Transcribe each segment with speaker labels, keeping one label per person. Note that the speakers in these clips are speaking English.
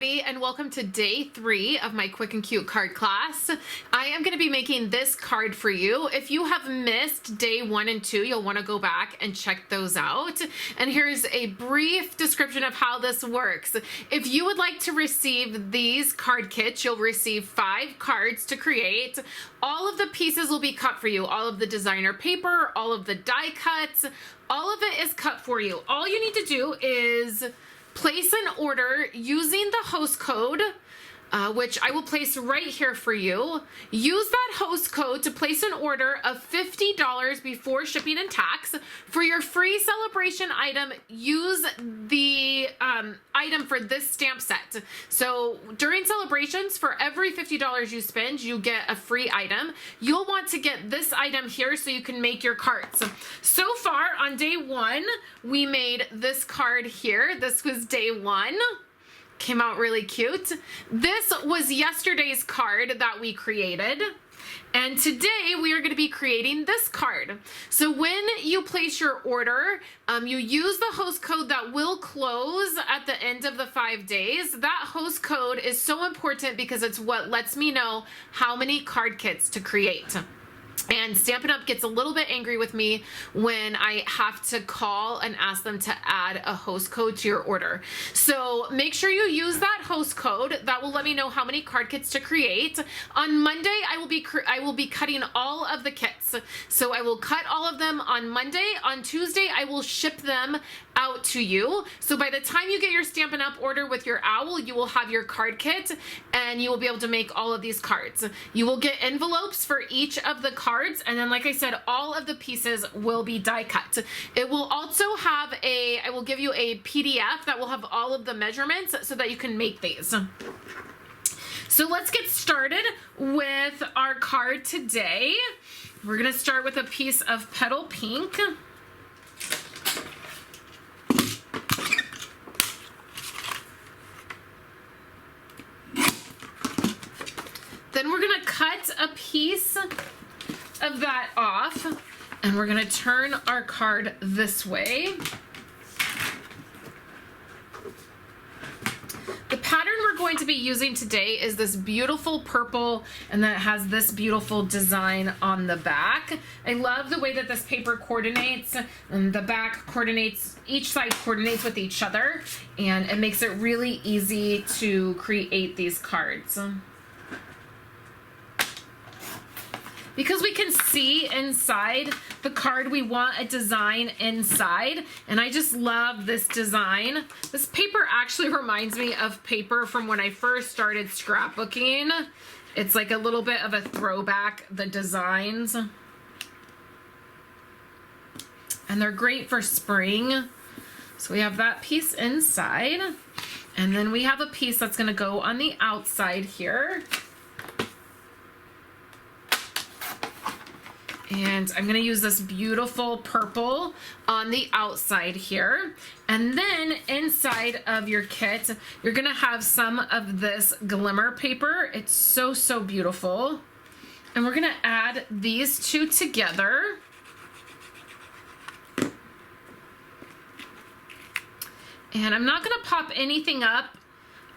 Speaker 1: And welcome to day 3 of my quick and cute card class. I am going to be making this card for you. If you have missed day 1 and 2, you'll want to go back and check those out. And here's a brief description of how this works. If you would like to receive these card kits, you'll receive 5 cards to create. All of the pieces will be cut for you. All of the designer paper, all of the die cuts, all of it is cut for you. All you need to do is place an order using the host code, which I will place right here for you. Use that host code to place an order of $50 before shipping and tax. For your free celebration item, use the item for this stamp set. So during celebrations, for every $50 you spend, you get a free item. You'll want to get this item here so you can make your cards. So far on day 1, we made this card here. This was day 1. Came out really cute. This was yesterday's card that we created. And today we are going to be creating this card. So when you place your order, you use the host code that will close at the end of the 5 days. That host code is so important because it's what lets me know how many card kits to create. And Stampin' Up! Gets a little bit angry with me when I have to call and ask them to add a host code to your order. So make sure you use that host code. That will let me know how many card kits to create. On Monday, I will be cutting all of the kits. So I will cut all of them on Monday. On Tuesday, I will ship them out to you. So by the time you get your Stampin' Up! Order with your owl, you will have your card kit and you will be able to make all of these cards. You will get envelopes for each of the cards. And then, like I said, all of the pieces will be die cut. It will also have I will give you a PDF that will have all of the measurements so that you can make these. So let's get started with our card today. We're going to start with a piece of Petal Pink. Then we're going to cut a piece of that off, and we're going to turn our card this way. The pattern we're going to be using today is this beautiful purple, and then it has this beautiful design on the back. I love the way that this paper coordinates, and the back coordinates, each side coordinates with each other, and it makes it really easy to create these cards. Because we can see inside the card, we want a design inside, and I just love this design. This paper actually reminds me of paper from when I first started scrapbooking. It's like a little bit of a throwback, the designs. And they're great for spring. So we have that piece inside, and then we have a piece that's going to go on the outside here. And I'm going to use this beautiful purple on the outside here. And then inside of your kit, you're going to have some of this glimmer paper. It's so, so beautiful. And we're going to add these two together. And I'm not going to pop anything up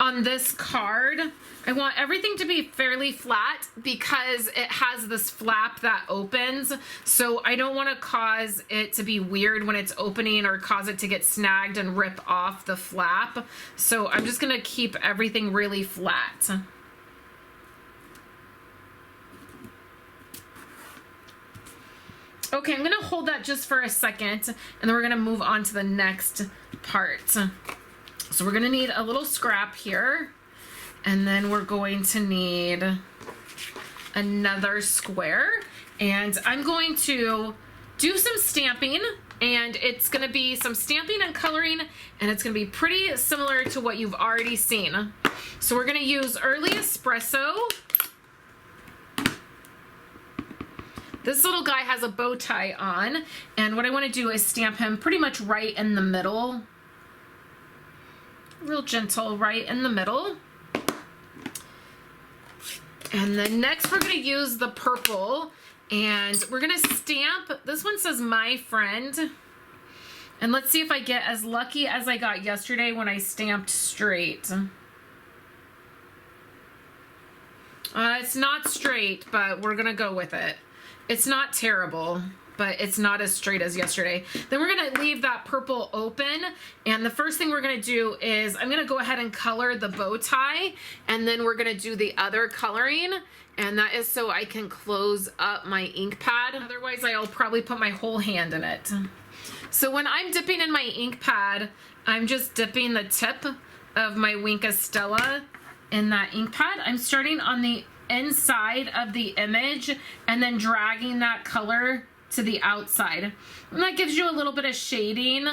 Speaker 1: on this card. I want everything to be fairly flat because it has this flap that opens. So I don't want to cause it to be weird when it's opening or cause it to get snagged and rip off the flap. So I'm just going to keep everything really flat. Okay, I'm going to hold that just for a second, and then we're going to move on to the next part. So we're going to need a little scrap here, and then we're going to need another square, and I'm going to do some stamping, and it's going to be some stamping and coloring, and it's going to be pretty similar to what you've already seen. So we're going to use Early Espresso. This little guy has a bow tie on, and what I want to do is stamp him pretty much right in the middle. Real gentle right in the middle. And then next we're going to use the purple, and we're going to stamp. This one says My Friend. And let's see if I get as lucky as I got yesterday when I stamped straight. It's not straight, but we're gonna go with it. It's not terrible, but it's not as straight as yesterday. Then we're gonna leave that purple open, and the first thing we're gonna do is I'm gonna go ahead and color the bow tie, and then we're gonna do the other coloring, and that is so I can close up my ink pad. Otherwise, I'll probably put my whole hand in it. So when I'm dipping in my ink pad, I'm just dipping the tip of my Wink of Stella in that ink pad. I'm starting on the inside of the image and then dragging that color to the outside. And that gives you a little bit of shading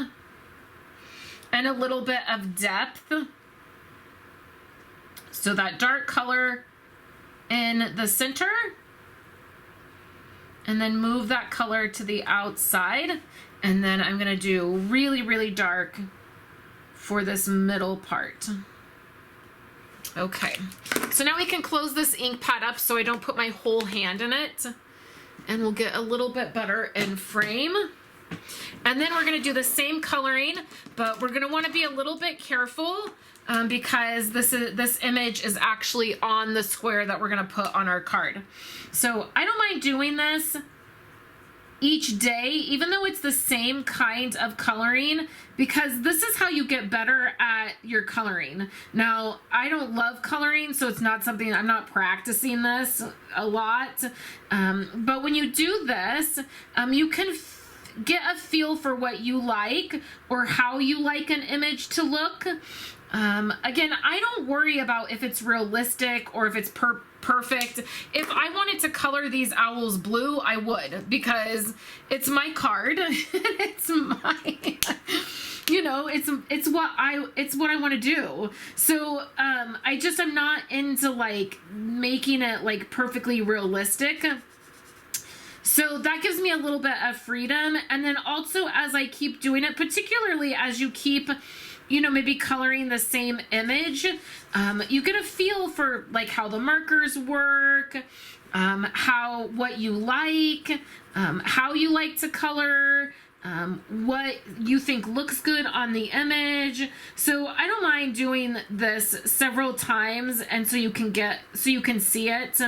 Speaker 1: and a little bit of depth. So that dark color in the center, and then move that color to the outside. And then I'm gonna do really, really dark for this middle part. Okay, so now we can close this ink pad up so I don't put my whole hand in it, and we'll get a little bit better in frame. And then we're gonna do the same coloring, but we're gonna wanna be a little bit careful because this image is actually on the square that we're gonna put on our card. So I don't mind doing this each day, even though it's the same kind of coloring, because this is how you get better at your coloring. Now, I don't love coloring, so it's not something, I'm not practicing this a lot, but when you do this, you can get a feel for what you like or how you like an image to look. Again, I don't worry about if it's realistic or if it's perfect. If I wanted to color these owls blue, I would, because it's my card. It's my, you know, it's what I want to do. So I'm not into like making it like perfectly realistic. So that gives me a little bit of freedom. And then also as I keep doing it, particularly as you keep, you know, maybe coloring the same image, you get a feel for like how the markers work, what you like, how you like to color, what you think looks good on the image. So I don't mind doing this several times, and so you can see it.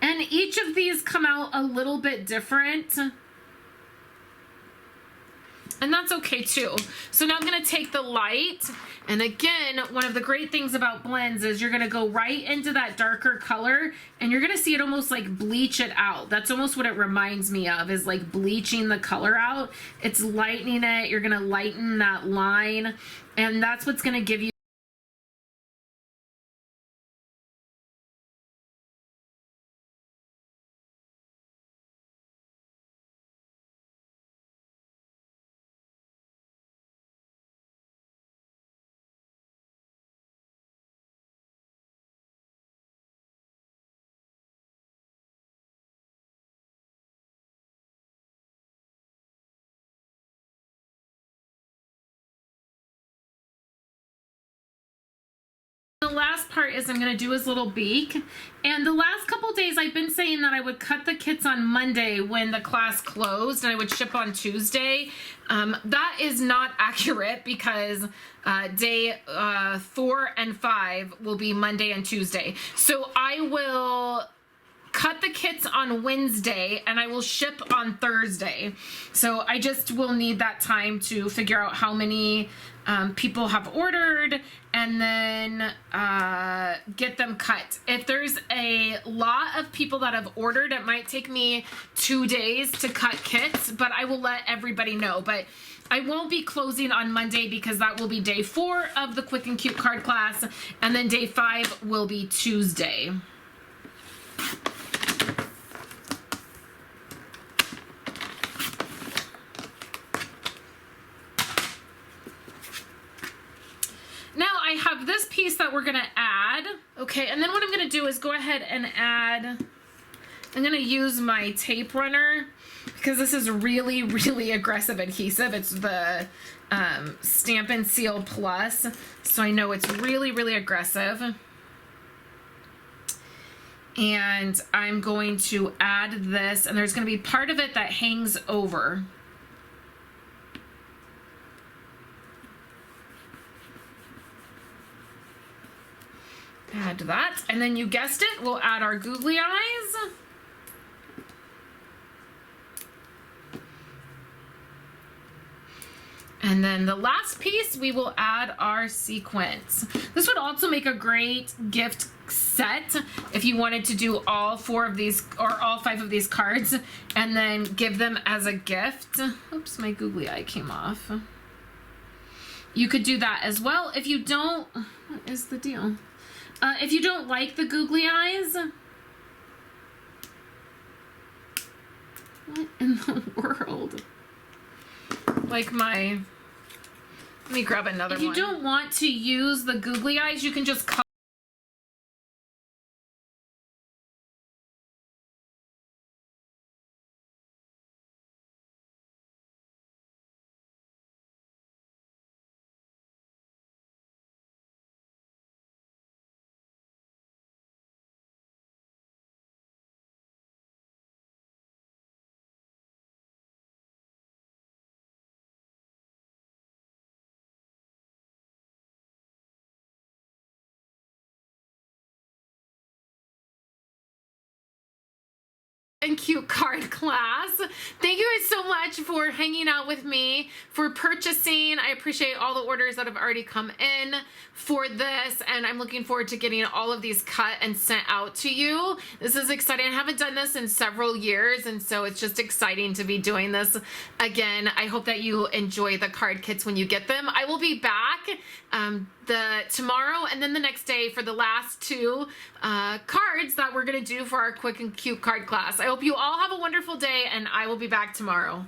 Speaker 1: And each of these come out a little bit different. And that's okay too. So now I'm gonna take the light, and again, one of the great things about blends is you're gonna go right into that darker color, and you're gonna see it almost like bleach it out. That's almost what it reminds me of, is like bleaching the color out. It's lightening it, you're gonna lighten that line, and that's what's gonna give you the last part is I'm going to do his little beak. And the last couple days I've been saying that I would cut the kits on Monday when the class closed, and I would ship on Tuesday. That is not accurate, because day 4 and 5 will be Monday and Tuesday. So I will cut the kits on Wednesday and I will ship on Thursday. So I just will need that time to figure out how many people have ordered, and then get them cut. If there's a lot of people that have ordered, it might take me 2 days to cut kits, but I will let everybody know. But I won't be closing on Monday, because that will be day 4 of the Quick and Cute card class, and then day 5 will be Tuesday. Now I have this piece that we're gonna add. Okay, and then what I'm gonna do is go ahead and add, I'm gonna use my tape runner, because this is really, really aggressive adhesive. It's the Stampin' Seal Plus, so I know it's really, really aggressive. And I'm going to add this, and there's gonna be part of it that hangs over. Add grabbed that. And then you guessed it, we'll add our googly eyes. And then the last piece, we will add our sequins. This would also make a great gift set if you wanted to do all 4 of these or all 5 of these cards and then give them as a gift. Oops, my googly eye came off. You could do that as well. If you don't, what is the deal? If you don't like the googly eyes, what in the world? Like my, let me grab another one. If you don't want to use the googly eyes, you can just cut. And cute card class. Thank you guys so much for hanging out with me, for purchasing. I appreciate all the orders that have already come in for this, and I'm looking forward to getting all of these cut and sent out to you. This is exciting. I haven't done this in several years, and so it's just exciting to be doing this again. I hope that you enjoy the card kits when you get them. I will be back tomorrow and then the next day for the last 2 cards that we're gonna do for our quick and cute card class. I hope you all have a wonderful day, and I will be back tomorrow.